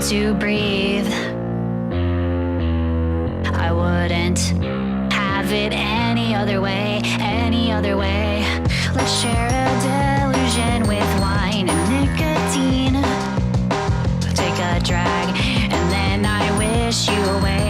to breathe. I wouldn't have it any other way, any other way. Let's share a delusion with wine and nicotine. Take a drag and then I wish you away.